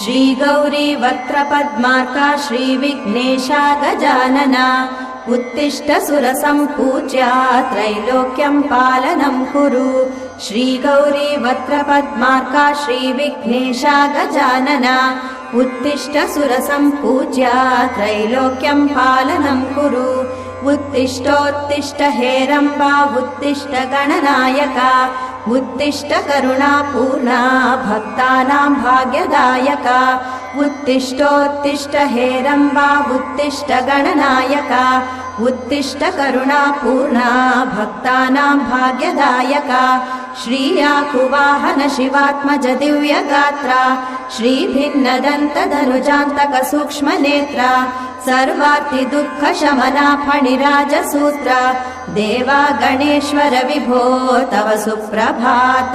श्री गौरी वक्त्रपद्मार्का श्रीविघ्नेशा गजानना उत्तिष्ठ सुरसम्पूज्या त्रैलोक्यं पालनं कुरु। श्री गौरी वक्त्रपद्मार्का श्रीविघ्नेशा गजानना उत्तिष्ठ सुरसम्पूज्या त्रैलोक्यं पालनं कुरु। उत्तिष्ठोत्तिष्ठ हेरम्बा उत्तिष्ठ गणनायका उत्तिष्ठ करुणापूर्णा भक्तानां भाग्यदायका। उत्तिष्ठोत्तिष्ठ हेरम्बा उत्तिष्ठ गणनायका उत्तिष्ठ करुणापूर्णा भक्तानां भाग्यदायका। श्रीयाकुवाहन शिवात्मज दिव्यगात्रा श्रीभिन्नदन्तधनुजान्तक सूक्ष्मनेत्रा सर्वार्ति दुःख शमना फणिराजसूत्रा देवा गणेश्वर विभो तव सुप्रभातम्।